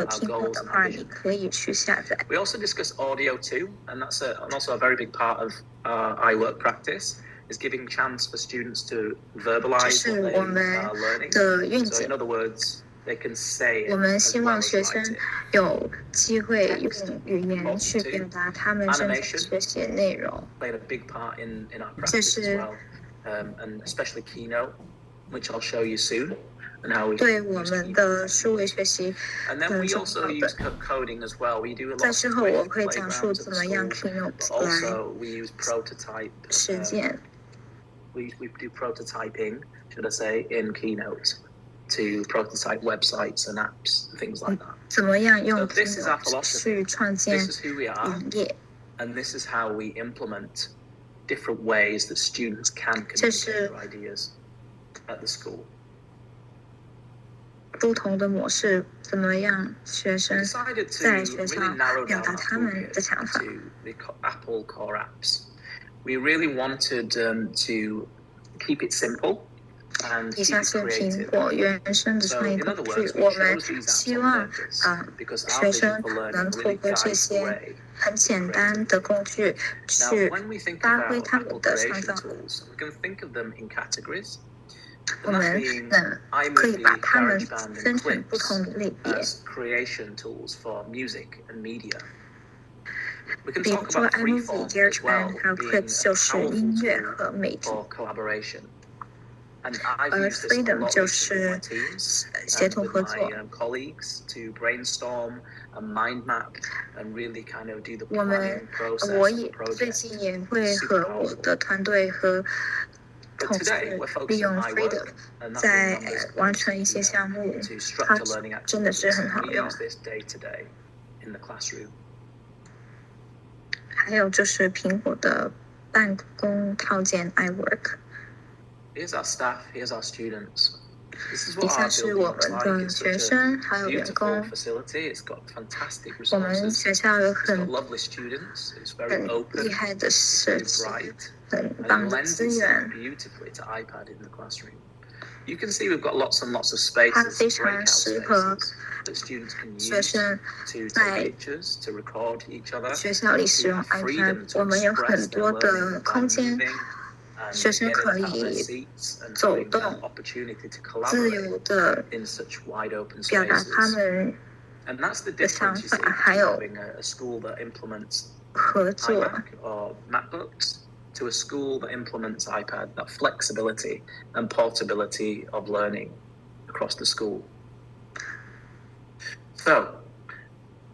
听过的话，你可以去下载。We also discuss audio too, and that's also a very big part of iWork practice, is giving chance for students to verbalize what they are learning. So in other words, they can say it 我们 as 希 well 望 as 学 write 生 it. 有机会用语言去表达他们正在学习的内容。Played a big part in our practice as well, and especially Keynote, which I'll show you soon, and how we 对我们的数位学习 And then 很 we 重 also 要 use 的。 coding as well. We do a 在 lot 之后我 with 会讲述 playgrounds 怎 of the 么样 school, Keynote but 来 also we use prototype. 实践。We do prototyping, should I say, in Keynote to prototype websites and apps, things like that. 怎么样用 So this is our Keynote philosophy. 去创建 This is who we are, 网页？ and this is how we implement different ways that students can 这 communicate 是 their ideas at the school. 不同的模式，怎么样学 We 生 decided 在 to 学校 really narrow 表 down 达 our 他们的 toolkit 想法？ to the Apple core apps. We really wanted to keep it simple and 以 keep 下 it 是苹 creative. 果原生的 So 创意 in 工 other 具 words,，we 我们 chose these apps 希 on 望 purpose because our 学 vision 生 for 能 learning 透 really 过这 guides the 些 way. 很简单的工具 Now, 去 when we think 发挥 about 他们 Apple 的创 creation 造力。 tools, we can think of them in categories. 我 And that 们 being 可以把 iMovie, 它们 GarageBand, 分 and 成不同 Clips 的类别， as creation tools for music and media. We can 比如 talk 说 about iMovie、 Freeform as GarageBand well, 还有 being Clips a 就是 powerful 音乐 tool 和美图， for collaboration. And I've 而 used this a Freedom lot 就 recently with 是 my teams 协 and 同 with 合 my 作。 colleagues to brainstorm and mind map and really kind of do the 我们 planning process 我 of the 也最 project. 近也会 Super 和我 powerful. 的团队和 But 同事 today we're 利 focusing 用 on Freedom iWork and that being 在 numbers 完 and 成一些 computer 项目， to 它 structure learning 真的是 activities. 很好 We 用。 use this day to day in the classroom. 还有就是苹果的办公套件 iWork。 Here's our staff, here's our students. This is 以 what 下 our 是 building 我 looks 们 like. 的 It's 学 such 生 a 还有员 beautiful 工。 facility. It's got fantastic 我们 resources. 学校有 It's 很 got lovely students. It's very 很 open. 厉害的 It's 设 very 计， bright. 很 And 棒 it 的 lends 资 itself 源， beautifully to iPad in the classroom. You can see we've got lots and lots of 它 spaces, 非常 breakout 适合 spaces that students can 学 use 生 to 在 take pictures, to record each other, 学校里使 to 用 have freedom iPad。 to 我们有 express 很 their 多 learning 的 by 空间， moving and 学生 getting 可 up out of their 以 seats and 走 having 动， an opportunity to 自 collaborate 由的 in such wide open 表达他 spaces. 们 And that's the 的想 difference, you 法， see, 还 between 有 having a school that implements 合作。 iMac or MacBooks to a school that implements iPad, that flexibility and portability of learning across the school. So,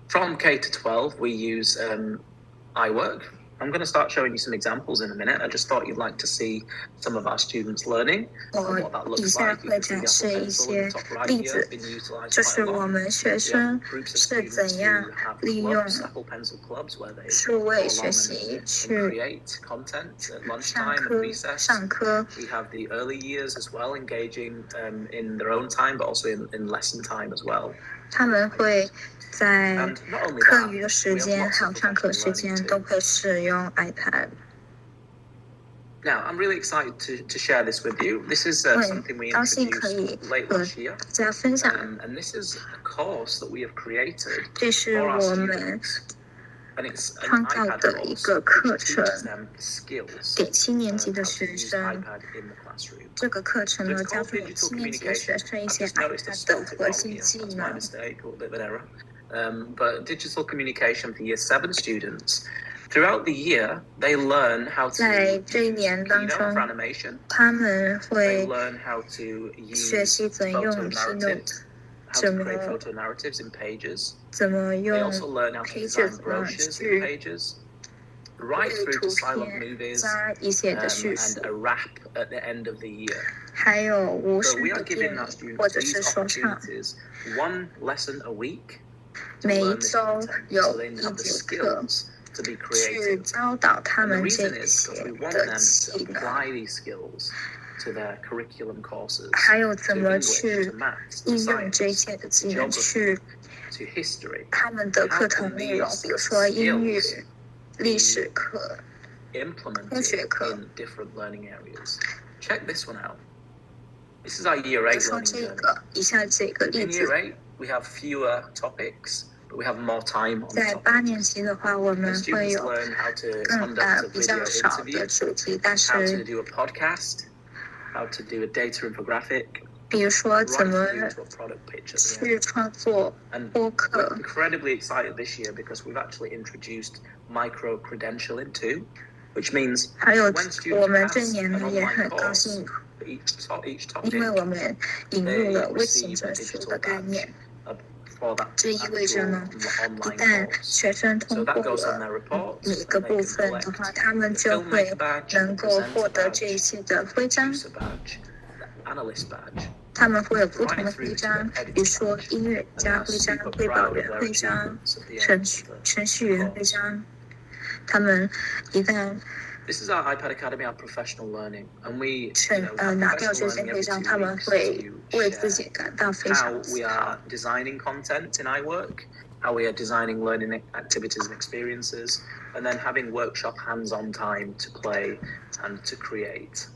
from K to 12, we use iWork. I'm going to start showing you some examples in a minute. I just thought you'd like to see some of our students learning and 我 what that 以 looks 下 like. You 会 can see 展 the 示 Apple 一 Pencil in 些 the top right 例 here. 子 It's，been utilised 就 quite 是 a 我 lot. 们学 We 生 have groups of 是 students 怎样 who have 利用 clubs, Apple Pencil clubs, where they 数 go 位 along 学习 and 去 create content at 上 lunchtime and 课 recess. 上课。 We have the early years as well, engaging in their own time, but also in lesson time as well. 他们会在 And not only 课 that, 余的时 we have 间 lots 还 of 有上课 professional 时 learning 间都 too. 可以使用 iPad。 Now, I'm really excited to share this with you. This is 我 something we 很高兴可以 introduced late 和 last year. 大家分享， And this is a course that we have created 这是 for our 我们 students. And it's an 创造 iPad 的一 course 个课 which 程， teaches them skills 给7年 of 级的 how to 学 use 生。 iPad in the classroom. 这个课程 So 呢， it's 教 called 给digital 7年级的学 communication. 生一 I've 些 just noticed I iPad 的 spelt it 核 wrong 心 here. 技 That's my 能。 mistake, a little bit of an error. But digital communication for Year 7 students. Throughout the year, they learn how 在 to 这一年当 Keynote for 中， animation. 他们 They 会 learn how to 学 use 习怎用 photo Keynote， narratives, how 怎 to 么 create photo narratives in pages. 怎么 They 用 also learn how to Pages design 怎么 brochures in 去 pages, right 绘 through 图 to silent 片， movies, 加一些的叙 and 述， a wrap at the end of the year. 还有无 So 声 we 的 are 电 giving our 影或 students 者是 these 说唱。 opportunities, one lesson a week, to 每一 learn this 周 content, 有 so they 一 have the 节课 skills to be 去 creative. 教导他 And the 们这 reason is because 些 we want 的 them 技 to 能， apply these skills to their curriculum courses, 还有怎 to 么 English, 去 to maths, to 应用这 science, 些的 to 技能 geography, 去 to history. 他们的 How 课 can 程内容， these 比如说英语、 skills 历史课、科 implemented 学课。 in different learning areas? Check this one out. This is our Year 比 8 如说 learning 这 journey. 个，以下这个例 In Year 子， 8, we have fewer topics, but we have more time on 在 the 8 topics. 年级的话，我们 And 会 students 有 learn how to 更 conduct a 比较 video 少的 interview, 主题，但 how to 是 do a podcast, how to do a data infographic, 比如说 right 怎么 through to a product pitch at the 去 end. 创作 And 播 we're 客。 incredibly excited this year because we've actually introduced micro-credentialing too, which means 还有 when 我 students 们这 pass 年 an 呢也 online 很高 course 兴， for each 因为 topic, 我们引入 they 了微型 receive 证 a 书 digital 的概 badge 念。 for that 这意味着 actual 呢，一 online 旦 course. 学生 So 通 that 过 goes on 了 their reports, 每个 and they 部 can 分的 collect 话，他们 the 就会 filmmaker badge, 能 the 够获 presenter 得这一 badge, 期的徽 the 章。 producer badge, the analyst badge, 他们会有不同 right 的徽 through to 章， the 比如 editor 说 badge. 音乐 And they 家 are 徽章、 super 汇报 proud of 员 their 徽章、 achievements at the end of the 程序员徽 course. 章。他们一旦 This is our iPad Academy, our professional learning, and we 拿掉 have 这些 professional learning 徽 every 章， 2他们 weeks 会 to 为自 share 己感到非 how 常 we 自豪。 are designing content in iWork, how we are designing learning activities and experiences, and then having workshop hands-on time to play and to create.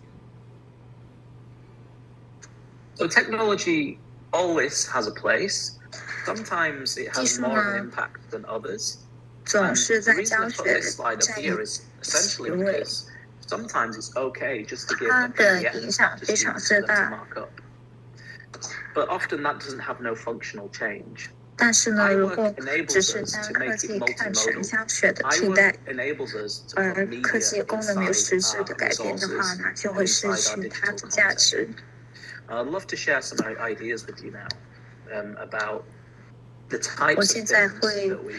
So technology always has a place. Sometimes it has more of an impact than others. 总 And 是 the 在 reason 教 I put 学 this slide up 占 here 有 is essentially because sometimes it's okay just to give 它 a 的 PDF 影响 to 非常 students 之 for them to 大。 mark up. But often that doesn't have no functional change. 但是呢，如果 iWork 只 enables 是 us 将 to 科 make 技 it 看成 multimodal. 教学的替代， iWork enables us to 而 put 科技 media 功能没有 inside 实质 our 的改变的话， resources 那就 and 会失 inside our 去它 digital 的价 content. 值。 I'd love to share some ideas with you now about the 我 types 现 of 在 things 会 that we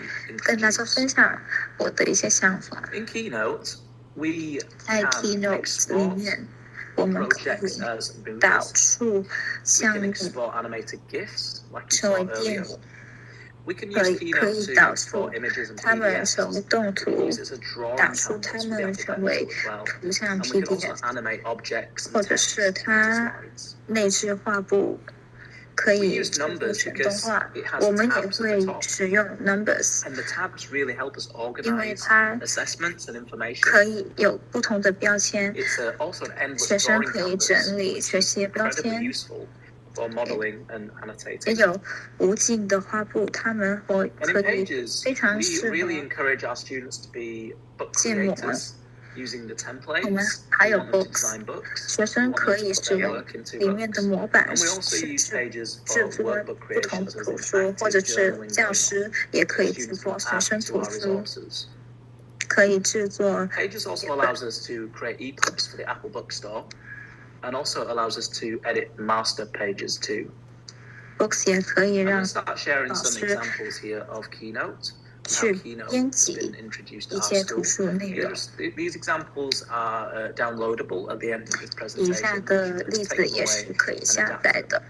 跟大家 introduce. 分享我的一些想法。 In Keynote, we 在 can Keynote 里 export 面，我们可 projects 以 as 导 movies. 出 We 项 can 目 export animated GIFs, like you 成为 saw 电 earlier. 影， We can 可 use 以 Keynote 导 to 出 export images and 它们 PDFs. 成为动 We 图 can，use it as a 导 drawing 出它 canvas for the 们 Apple 成为 Pencil as well. 图像 And we can also PDF， animate objects 或 and 者 text 是 into 它 slides. 内置画布，可 We 以 use 制作 numbers 成动 because 画。 it has 我们也 tabs at the 会 top. 使用 Numbers， And the tabs really help us 因为 organize 它 assessments and information. 可以有不同的标签， It's also an 学 endless 生 drawing 可以 canvas, 整理 which 学 is 习标 incredibly 签， useful for modeling and 也 annotating. 有无尽的画布，他们可 And in 以 Pages, 非常 we 适 really 合 encourage our students to be book 建模。 creators using the 我们 templates. 还 We 有 want them to Books， design books. 学 We 生 want 可 them 以 to put 使 their 用 work into 里面的 books. 模板 And we also 去 use 制 Pages 制 for 作 workbook 不同 creations 的 as 图书，或 interactive 者是 journaling 教 going on. 师也可以制 Students 作 will 学 add 生 to 图 our 书， resources. 可以制作 Pages also allows us to create ebooks for the Apple Bookstore, and also allows us to edit master pages too. Books 也可以 I'm 让 going to start sharing 老 some 师 examples here of Keynote and how 去 Keynote 编 has 辑 been introduced 一 to our 些图 school. 书内容。 These examples are downloadable at the end of this 以下 presentation. 的 You 例 can 子 take them 也是 away 可以 and 下 adapt 载 them. 的，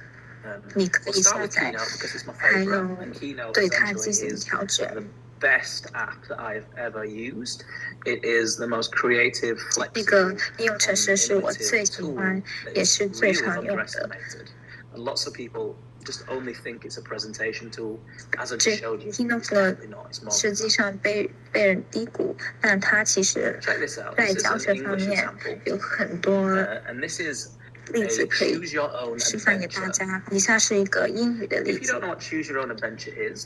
你可 We'll 以 start 下 with 载， Keynote because it's my 还有 favorite. And Keynote 对它进 essentially 行 is 调 the 整。 best app that I've ever used. It is the most creative, 这个 flexible, 应用程 and 式是我最 innovative 喜 tool 欢， that 也 is 是最 really 常用的。 underestimated. And lots of people just only think it's a presentation tool. As I 这 just showed you, it's Keynote 呢 definitely not. It's more 实 than 际 that. 上被人低估，但它其实 Check this out. 在 This is 教 an 学方 English 面 example. 有很多 And this is 例 a 子可以 choose your own 示范给大 adventure. 家。以下是一个英语的例 If you 子 don't know what choose your own adventure is,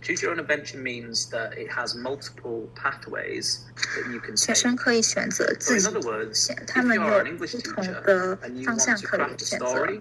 choose your own adventure means that it has multiple pathways that you can 学 take. 生可以选择 So 自 in 己 other 的路 words, 线，他 if 们 you 有 are an English 不同 teacher 的 and you 方 want 向 to 可以 craft a 选择。 story,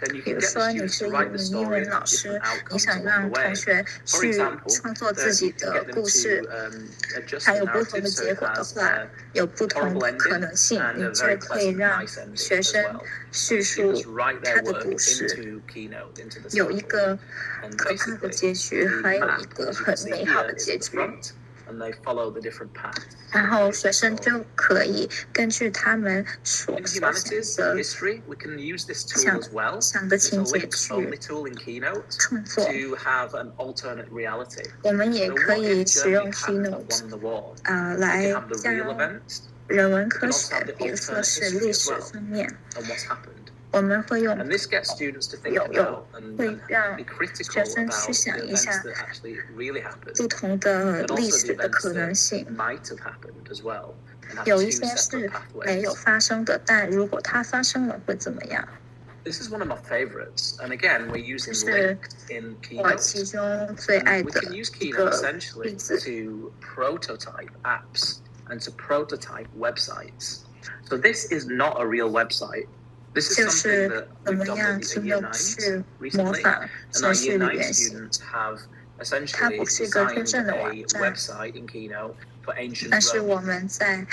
then you 比 can 如 get the 说，你 students 是 to 英 write the 英 story 文 and 老 have 师， different 你 outcomes 想 along 让 the 同 way. 学 For 去 example, 创作自己 you can 的 get them 故事， to adjust 还 the 有不同 narrative 的 so 结 it 果的 has 话， a 有不同 horrible 的可 ending 能性， and 你 a 就 very 可以 pleasant, 让 nice ending 学 as 生 well. 叙 And 述 students write 他 their 的 work 故事。 into Keynote, into the 有一 sample. 个 And 可怕的 basically, 结局， the 还有一 map, 个 as you 很 can see 美好 here, 的 is 结 the 局。 front, and they follow the different paths. 然后学生就可以根据他们所 In 想 humanities 的 and history, we can use this tool 想 as well. 想的 It's a 情节 links-only 去 tool in Keynote 创作。 to have an alternate reality. 我们也 So 可 what 以 if 使 Germany 用 hadn't have Keynote won the war? 来 We can have the 加 real events, 人文 we 科 can also 学， have the 比如说 alternate 是 history 历 as 史 well, 方面， and what's happened. 我们会用 And this gets students to think 有 about and 会让 be critical 学生 about 去 the 想一 events 下 that actually really happened, 不同的 and 历 also 史 the 的 events 可能 that 性。 might have happened as well, and have 有 two 一些 separate 是没有 pathways. 发生的，但如果它发生了会怎么样？ This is one of my favorites, and again, we're using links in 我其 Keynote. 中最爱 And we 的 can use 一 Keynote 个 essentially 例子， to prototype apps and to prototype websites. So this is not a real website. This is 就 something 是 that 怎 we've 么 done 样 with 去 the Year 用 9s 去模 recently, 仿 and 程 our 序 Year 的 9原型。 students have 它 essentially 不是一个真 designed 正的网 a 站， website in Keynote for ancient 但是 Rome. 我们在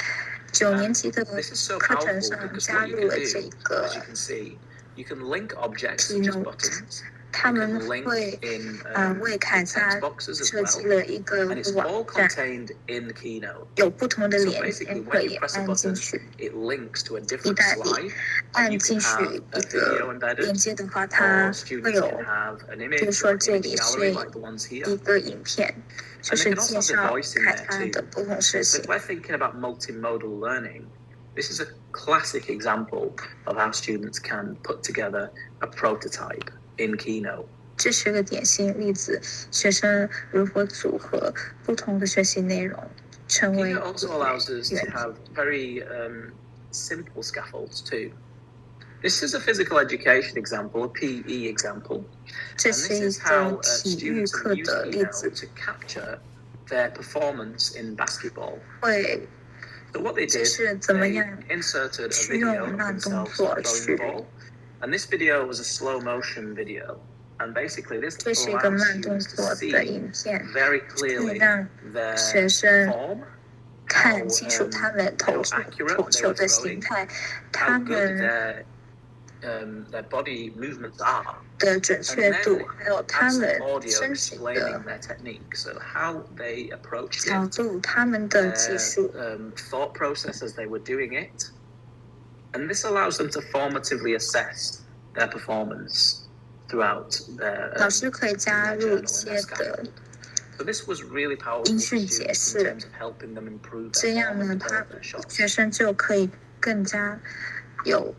9年级的 This is so 课程 powerful 上 because 加 what you 入 can 了这 do, 个 as you can see, you can link objects such as Keynote， buttons. 他 You 们 can link 会 in 为凯 text 撒 boxes as 设计 well, 了一个 and it's 网 all 站， contained in Keynote. 有不同的 So 连 basically, 接 when 可 you 以 press a 按进 button, 去。 it links to a 一 different 旦 slide, 按 and you 进 can 去 have 一 a video 个 embedded, 连接的话，它 or 会 students 有， can have an 比如 image 说 or an 这 image 里是 gallery like the ones 一 here. 个影片，就 And 是 they can 介 also have the 绍 voice in 凯 there 撒 too. 的不同事 So 情。 if we're thinking about multimodal learning, this is a classic example of how students can put together a prototype in Keynote. 这是个典型例子，学生如何组合不同的学习内容，成为 Keynote also allows us to 原 have very simple scaffolds too. This is a physical education example, a PE example. 这 And 是 this 一 is how 个体育 students 课 have used 的例子， Keynote to capture their performance in basketball. 会 So what they 这 did, 是怎么 they 样 inserted a 去 video 用 of 慢动 themselves 作 throwing the 去， ball. And this video was a slow motion video. And basically this 这是一个 allows 慢动 students 作 to 的 see 影片， very 可以 clearly 让 their 学生 form, 看清楚他们投 how 出 accurate 投 they 球 were 的形 throwing, 态，他 how good 们 their body movements are. 的准 And 确 then 度，还有他 add some 们 audio 身形 explaining 的 their technique, so how they approached 角 it, 度，他们的技 their 术。 thought process as they were doing it. And this allows them to formatively assess their performance throughout their, 老师可以 in 加 their 入 journal 一 and 些 their 的 scaffold. So this was really powerful 音 for 讯解 students in 释， terms of helping them improve 这 their 样 form 呢， and 他 develop their shots. 学生就可以更加有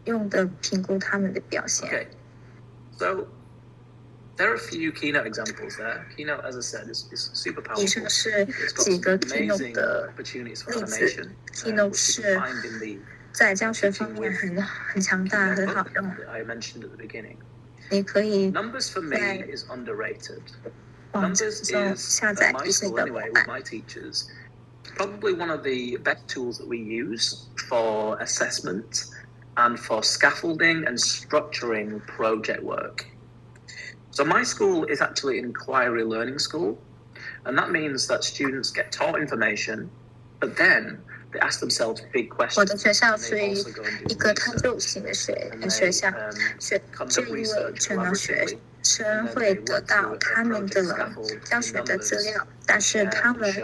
用的评估他们的表现。 Okay, so there are a few Keynote examples there. Keynote, as I said, is super 以 powerful. 上是 It's got 几 some 个 Keynote amazing 的 opportunities for 例子 animation, Keynote which you 是 can find in the 在教学方面很强大， Keynote 很好 book 用。 that I mentioned at the beginning. 你可以 Numbers for me 在 is underrated. 网站 Numbers 中 is, 下载 at my 一些 school 的 anyway, 模 with 板， my teachers, probably one of the best tools that we use for assessment and for scaffolding and structuring project work. So my school is actually an inquiry learning school, and that means that students get taught information, but then they ask themselves big 我 questions. 的学校 And 是 they also go and 一 do 个探究 research. 型的 And 学 they 校，这 conduct 意味 research 着呢，学 collaboratively, 生 and then 会 they 得 work 到 through a 他们 project 的 scaffold 教 in 学的资 numbers 料，但 to 是 share 他 and 们 show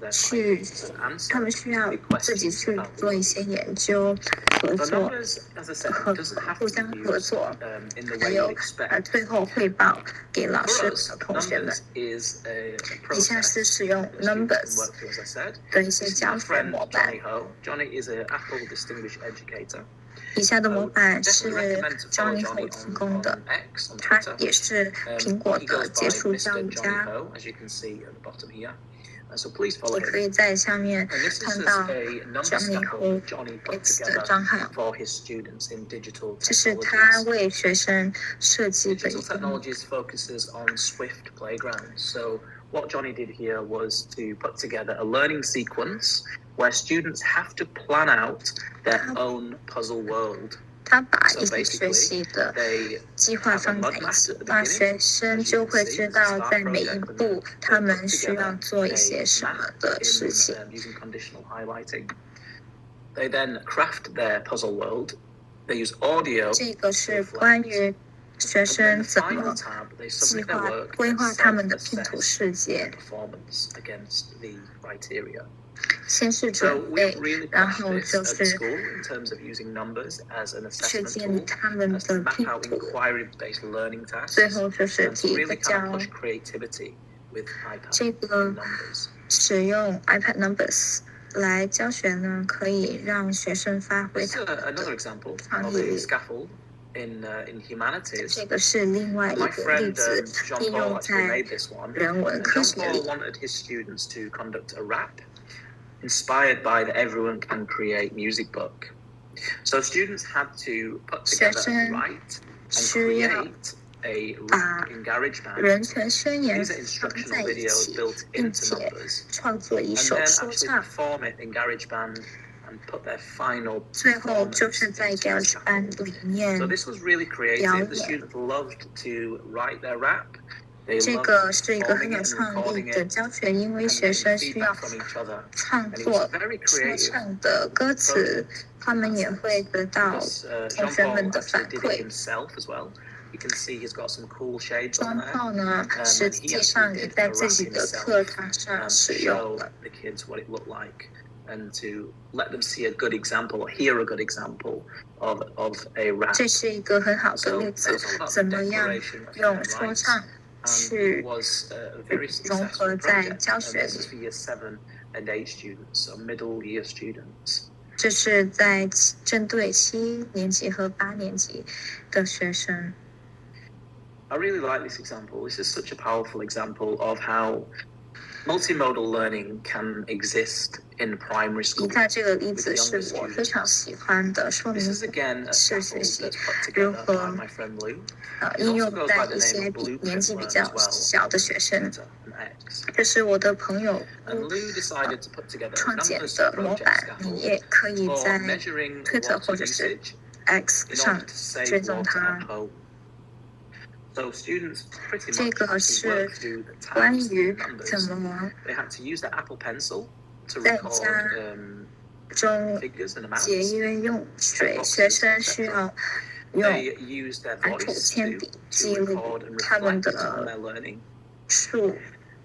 their 去 findings and 他们 answer 需要 big 自己 questions 去 about the 做一 world. 些研究、合 So 作 numbers, as I said, 和 doesn't have 互 to 相 be 合 used 作， in the 还 way 有 you'd expect. 最后汇报给老 For 师 us, 和同学们。 numbers is a 以下是 process 使用 that students can Numbers work through, as I said. 的一些 This is 教 my 学 friend 模板 Johnny。Ho. Johnny is an Apple Distinguished Educator. 以下的 I 模 would 板是 definitely recommend to follow Johnny Johnny Ho 提供 on 的， X, on 他 Twitter. 也是苹果 He 的 goes 杰 by 出教 Mr. 育 Johnny 家。 Ho, as you can see at the bottom here. So please follow 你可 him. 以在下面 And this is 看 just 到 a number Johnny scaffold Ho that Johnny put X 的 together 账号， for his students in digital 这是他 technologies. 为学生设计的 Digital 一个。 technologies focuses on Swift playgrounds. So what Johnny did here was to put together a learning sequence where students have to plan out their own puzzle world. 他把 So 一些学 basically, 习的 they 计划 have a 放在 mud 一 map 起 at，the 那 beginning, 学生 as you 就 can 会 see, 知 it's a 道 start 在每一 project, and 步 then 他 they 们 put 需要 together 做一 a 些什么 map 的事情。 using conditional highlighting. They then craft their puzzle world. They use audio 这个 to 是 reflect. 关于学 And then 生 the 怎 final 么 tab, they 计 submit their 划 work 规 and 划他们的拼 self-assess 图世 their 界。 performance against the criteria. 先是 So 准 we 备， really 然 pushed 后 this 就 at the 是 school in terms of using numbers as an 去 assessment 建立 tool, 他们 as to 的 map 拼 out 图， inquiry-based learning 最 tasks, 后就是 and to 提一个 really kind 叫 of push creativity with iPad 这个 numbers. 使用 iPad Numbers 来教学呢，可以让学生发挥 This is 他们 another 的 example 创 of 意 a 力。 scaffold in humanities. 这个是另外一 My 个例 friend 子， Jean 应 Paul 用 actually 在 made this one. 人文 And 科 Jean 学 Paul 里。 wanted his students to conduct a rap inspired by the Everyone Can Create music book. So students had to put 学 together 生 write and 需要 create a 把 rap in GarageBand. 人权宣言 These are 放在 instructional 一 videos 起， built 并 into 且 numbers, 创作一 and 首 then 说 actually 唱。 perform it in GarageBand and put their final 最后就是 performance 在 into the GarageBand scaffold. 里 So 面 this was really 表 creative. The 演。 students loved to write their rap. They 这 loved 个是一个很 performing 有 it and 创意 recording 的 it 教学，因为 and 学 getting 生需要 feedback from each other. 创 And it 作 was a very 说 creative 唱的歌词， project 他 in 们 that 也会 sense. 得到 Because 同学们 Jean-Paul 的 actually 反 did it 馈。 himself as well. You can see he's got some cool shades 双 on there. 炮呢， And 实 he 际 actually 上也 did 在 a 自 rap 己的 himself 课堂 to 上使用 show 了。 the kids what it looked like and to let them see a good example or hear a good example of a rap. 这是一个很好的例 So 子 that's all about， 怎 the 么样 declaration of 用 human 说 rights. 唱 And 去 it was a very 融 successful 合在 project. 教 And 学 this is 里。 for year 7 and 8 students, so middle year students. 这是在针对7年级和8年级的学生。 I really like this example. This is such a powerful example of how multimodal learning can exist in primary 以 school 下这个例 with 子是 younger 我非常 students. 喜欢的，说 This 明 is again a 是学 scaffold 习 that's put 如 together 何 by my friend Lou. It 应 also 用 goes 在 by the 一 name 些 of 年 blueprint 纪比 learn 较 as well, 小的 with 学生。 letter and X. 这是我的朋友 And Lou decided to put together a 创建 numbers 的模 project 板，你 scaffold 也可以 for 在 measuring Twitter 或 water 者是 usage X in 上 order to save 追踪 water 它 at。home. So students pretty 这 much 个 actually 是 worked through the 关 tabs 于 and 怎 numbers. 么 They had to use their Apple Pencil to 在 record 家中 figures and 节 amounts. 约用水， checkboxes, 学生需 etc. 要用 They used their Apple voice 铅笔 to 记录 record and 他们 reflect 的 on their learning. 数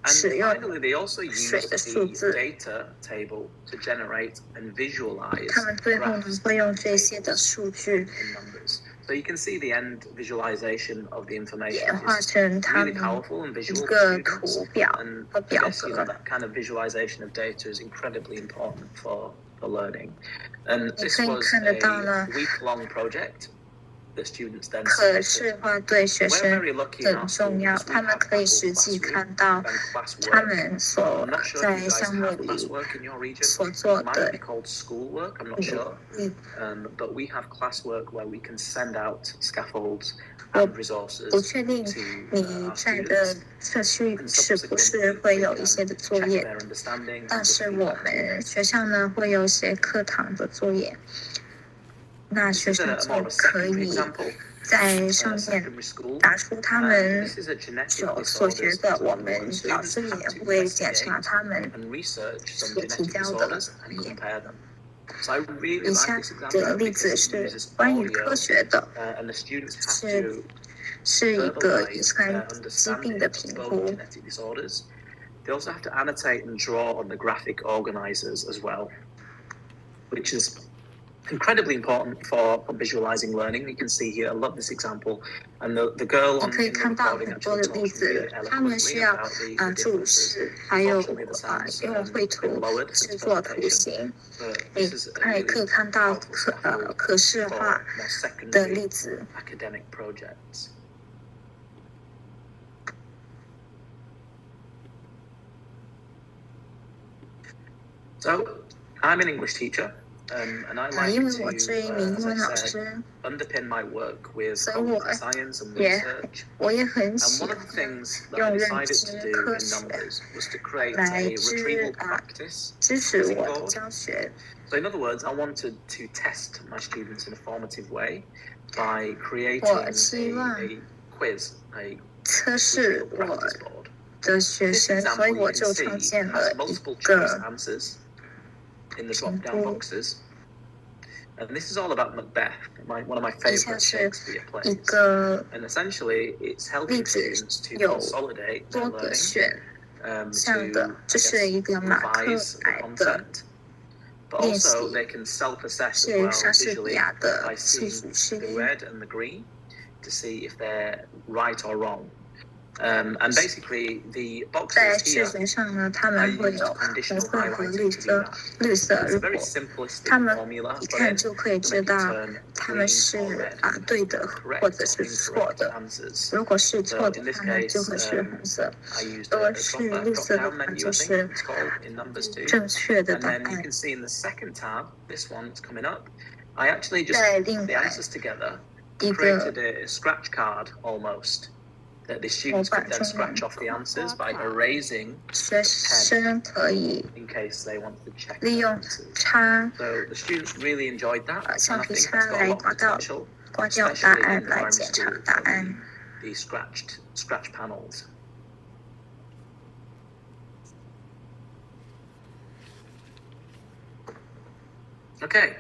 And 使用 finally, they also 水 used 的数 the 字。 data table to generate and visualize 他们最后呢 graphs 会用 and 这些的 tables 数据 in numbers. So you can see the end visualization of the 演 information 化 is 成他 really 们 powerful and 一 visual for 个 students. 图表 And 和 I 表 guess 格。 that kind of visualization of data is incredibly important for learning. And 你 this 可以 was 看得到 a 呢， week-long project that students then 可 submitted. 视化对学 We're 生 very lucky in 很 our school 重要， because we 他们 have 可以 Apple 实际 Classroom 看到 and 他 classwork. 们所 I'm not sure if 在 you guys 项目 have 里 classwork in your region. 所 It 做 might 的 be called schoolwork, I'm not 努 sure. 力。 But we have classwork where we can send out scaffolds 我 and resources 不确定 to 你 our 在的 students 社区 and 是不是 subsequently 会 we 有一些 can 的作 check 业， their understanding 但 and 是 give 我 feedback. 们学校呢会有一些课堂的作业，那 This 学 is 生 more 就 of a 可 secondary 以 example. 在上面 Secondary school. 打出他 And 们 this is a genetic 所学 disorders 的，我 example. 们 And 老 students 师 have 也 to 会检查 investigate 他们 and research some 所提 genetic 交的 disorders and 作业。 compare them. So I really 以 like 下 this 的 example 例子 because it 是 uses 关于 audio 科学的， and the students have 是 to 是一个遗 verbalize 传 their 疾病 understanding 的 of 评 both 估。 genetic disorders. They also have to annotate and draw on the graphic organizers as well, which is incredibly important for visualizing learning. You can see here, I love this example. And the girl 你 on 可以 in the 看到 recording 很多 actually 的例 talks really 子，他们 eloquently 需要 about the 注 differences. 释，还有 Unfortunately, the sound's 用绘 been 图 lowered 制 since 作图 presentation. 形。 But 你 this is a 还可以 really 看到 powerful scaffold 可视 for 化 more 的 secondary 例子。 academic projects. So, I'm an English teacher, and I like 因 to, 为我是一名英 as 文 I 老 said, 师， underpin my work with 所以我 cognitive science and 也 research. 我也很 And 喜 one of 欢 the things that I 用认 decided to 知 do 科 in 学 numbers was to create 来 a retrieval practice 支持 quizzing 我的 board. 教学。 So in other words, I wanted to test my students in a formative way by creating 我希望 a quiz, a 测试 retrieval 我 practice board. 的学 This 生，所以 example 我 you 就 can 创 see 建了 has 一 multiple choice 个 answers in the 评 drop-down 估。 boxes. And this is all about Macbeth, one of my 以下 favorite 是 Shakespeare 一 plays. 个 And essentially, it's 例 helping 子 students to 有 consolidate their 多个 learning, 选项的 to, I， 这 guess, 是一个马克 revise the 白的 content. But 练 also, 习， they can self-assess as 是 well 莎士比 visually 亚 by 的戏 seeing 剧之 the 一。 red and the green to see if they're right or wrong. And basically, the 在 boxes 视 here 觉上呢，他 I 们会 used 有红 conditional 色和 highlighting 绿 to do 色 that.。绿色， It's a 如 very 果 simplistic 他们 formula 一 put 看 in 就可以 to 知 make it 道 turn 他们 green 是 or red. 对的 Correct 或者 or 是错 incorrect 的。 answers. 如果是 So 错的 in this 话呢，就 case, 会是红色； I used 如 a 果是绿色的 drop-down 话， menu, 就 I think 是 it's called in numbers 2. 正确的 And 答 then you 案。 can see in the second tab, this one that's coming up, I actually just put the answers together, created a scratch card almost, that the students could then scratch off the answers by erasing the pen in case they want to check the answers. So the students really enjoyed that, and I think that's got a lot of potential, especially in primary school, the scratch panels. Okay,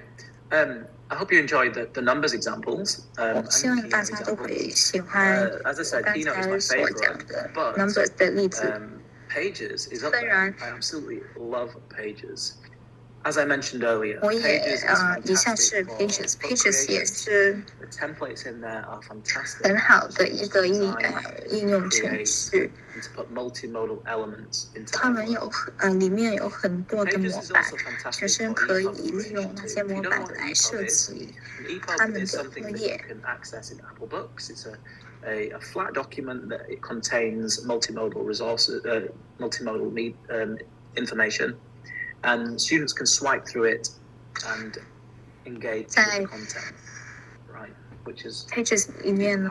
I hope you enjoyed the numbers examples. 希望大家都会喜欢我刚才所讲的 numbers 的例子。Pages is up there. I absolutely love Pages. As I mentioned earlier, 我也 Pages 以下是 Pages 也是 the templates in there are fantastic. 很好的一个应用程序。To put multimodal elements into 它们里面有很多的模板，学生可以利用那些模板来设计他们的作业。It's a flat document that it contains multimodal resources, multimodal information, and students can swipe through it and engage with the content. Right, which is Pages 里面呢，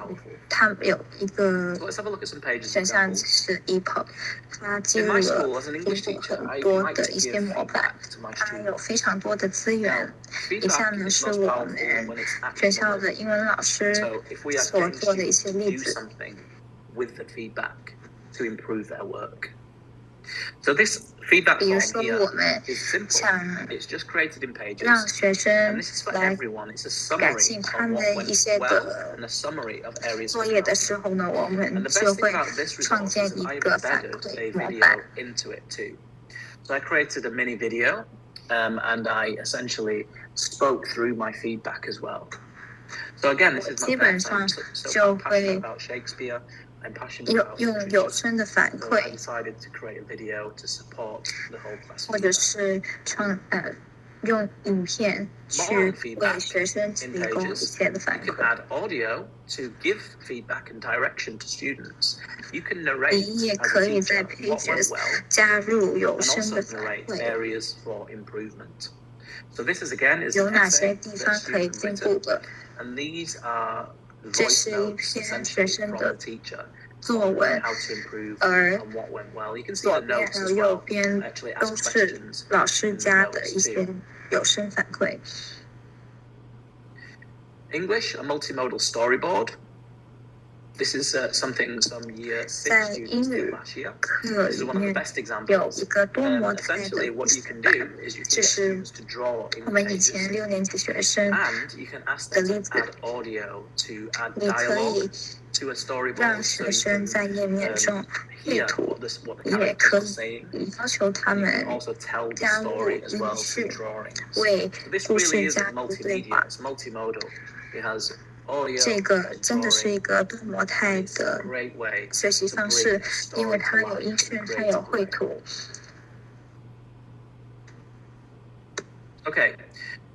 它有一个 let's have a look at some pages 选项是 EPUB， 它记录了很多的一些模板，它有非常多的资源。以下呢是我们学校的英文老师所做的一些例子。With the feedback to improve their work. So this feedback form here is simple. It's just created in Pages, 让学生 and this is for 来 everyone. It's a 改 summary 进 of 他们 what 的一 went 些 well 的 and a summary of areas 作 for 业的 development. 时候呢，我 And 们 the 就 best 会 thing about this 创 resource 建 is 一 I've 个反 embedded 馈 a 模 video 板。 into it too. So I created a mini video, and I essentially spoke through my feedback as well. So again, this is my first time. So I'm passionate about Shakespeare. I'm passionate about 用有声的反 so I 馈， decided to create a video to support the whole class. 或者是用影片去为学生提供一些的反 You can 馈。 add audio to give feedback and direction to students. You can narrate 你也 as 可 a 以在 teacher what went Pages well 加入有 and 声 also 的反 narrate 馈， areas for improvement. So this is again is 有 an 哪些 essay 地 that 方可以 students 进 have 步 written, 的？ and these are 这 voice 是一 notes 篇学 essentially 生 from 的 the teacher 作 on 文， how to improve 而 and what went well. You can see 左 the 边 notes 还有 as 右 well. 边 I actually 都 ask 是 questions 老师 in the 加的 notes 一些 too. 有声反馈。 English, a multimodal storyboard. This is something some year 6 students did last year. This is one of the best 有 examples. 一个多模态的 Essentially, what you can do is you can 这 get 是 students to draw 我 in 们以 Pages, 前6年级学生 and you can ask 的 them 例 to 子。 add audio, to add 你可 dialogue 以 to a storyboard, 让 so 学 you 生 can 在页面中绘 hear 图， what the 你也 characters 可 are saying. 以要求他 You 们 can also tell the 加入 story as 语 well 序 through，drawings. 为 So this 故 really 事 is 加 a 入对 multimedia. 话。 It's multimodal. It has audio 这个 and 真的是一 drawing. 个多模态 It's a 的 great way 学习 to 方 bring 式 a， 因为 story 它 to 有 life 音 in 讯， a 它有 creative 绘 way. 图。 Okay,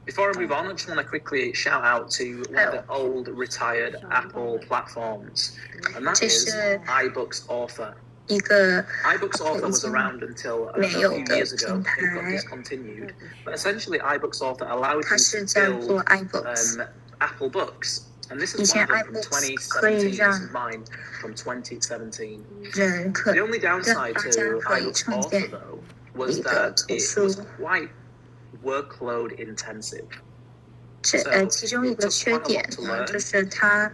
before I move on, I just want to quickly shout out to one of the old retired Apple platforms, and that is iBooks Author. 一个 iBooks Author was around until a few years ago. It got discontinued. But essentially, iBooks Author allowed 它 you 是 to 叫 build 做 iBooks。 Apple Books. And this 以 is one 前 of them from iBooks 可以 2017. 让 This is mine from 2017. 人可 The only 让 downside 大家 to 可以 iBooks 创 Author, 建 though, was 一个 that 图 it 书。 was quite workload intensive. 其中一个缺点呢，就是它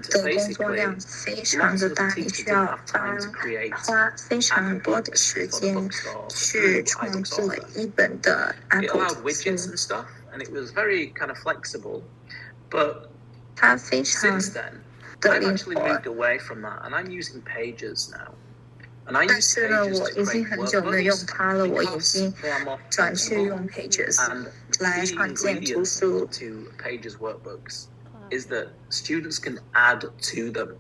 的工作量非常的大，你需要花非常多的时间去创作一本的 It Apple allowed 图 widgets 书。 and stuff, and it was very kind of flexible. But 它非常 since then, 的 I've 灵 actually 活。 moved away from that, and I'm using Pages now. And I 但 use 是呢， Pages 我 to 已经 create 很久没有用 workbooks 它了，我已 because 经 they are more 转去 flexible. 用 Pages And 来 the 创建图 ingredient 书。 to Pages workbooks is that students can add to them.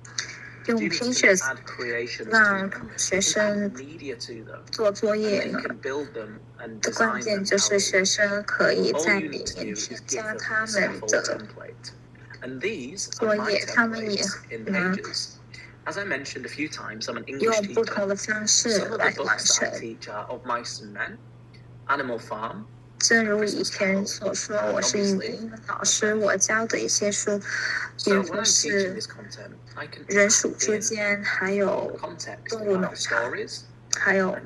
用 Students can Pages add creations to 让 them. 学 They can 生 add media to them. 做作 And 业 they 呢 can build them and 的关 design 键 them 就 how 是 they 学 want. 生可以 All 在 you 里 need to do 面 is 去 give 加 them 他 a 们 scaffold 的 template. And these 作 are my 业，他们也 templates in 能 Pages. As I mentioned a few times, I'm an English 用不 teacher. 同的方式 Some of the 来完 books that I 成。 teach are Of Mice and Men, Animal Farm, 正如以前所说，我是一名英文老师，我教的一些书，比如说是人鼠之间，还有动物农场，还有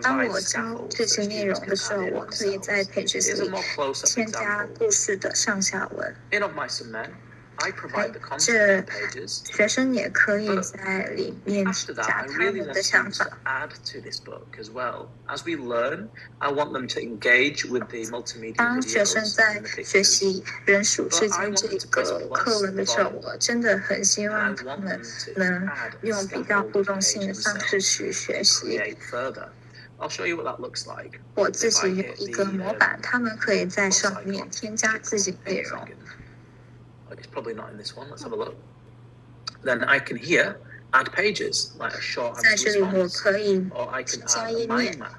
当我教这些内容的时候，我可以在 Pages 里添加故事的上下文。这学生也可以在里面添加他们的想法。当学生在学习人鼠之间这个课文的时候，我真的很希望他们能用比较互动性的方式去学习。我自己有一个模板，他们可以在上面添加自己的内容。It's probably not in this one. Let's have a look. Then I can here add pages like a short answer response, or I can add a mind map,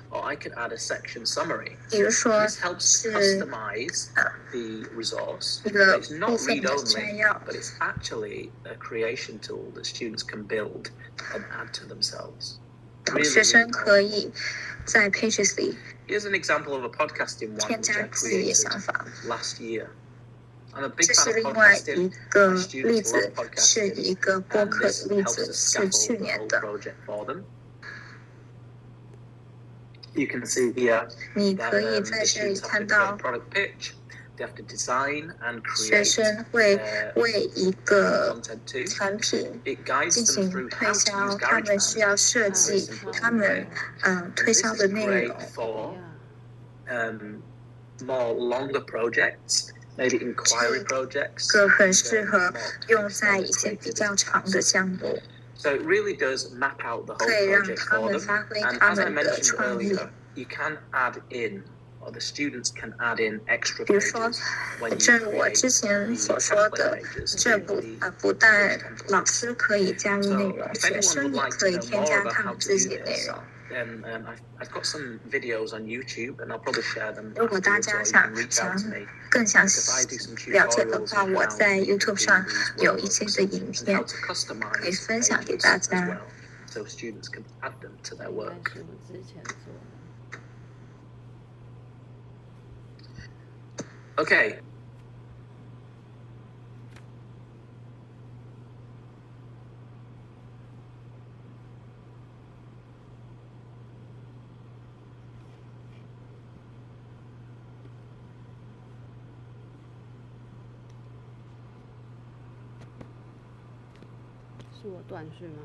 or I can add a section summary. This helps customize the resource. It's not read-only, but it's actually a creation tool that students can build and add to themselves. 学生可以在 Pages 里 Here's an example of a podcasting one which I created last year. 这是另外一个例子，是一个播客的例子，是去年的。你可以在这里看到，学生会为一个产品进行推销，他们需要设计他们推销的内容。More longer projects. Maybe inquiry projects. 这个很适合用在一些比较长的项目。So it really does map out the whole project for them. 可以让他们发挥他们的创意。You can add in, or the students can add in extra pages. 比如说，正如我之前所说的，这不但老师可以加入内容，学生也可以添加他们自己的内容。I've got some videos on YouTube, and I'll probably share them. 如果大家想更详细了解的话，我在 YouTube 上有一些的影片可以分享给大家。So students can add them to their work. Okay.是我断续吗？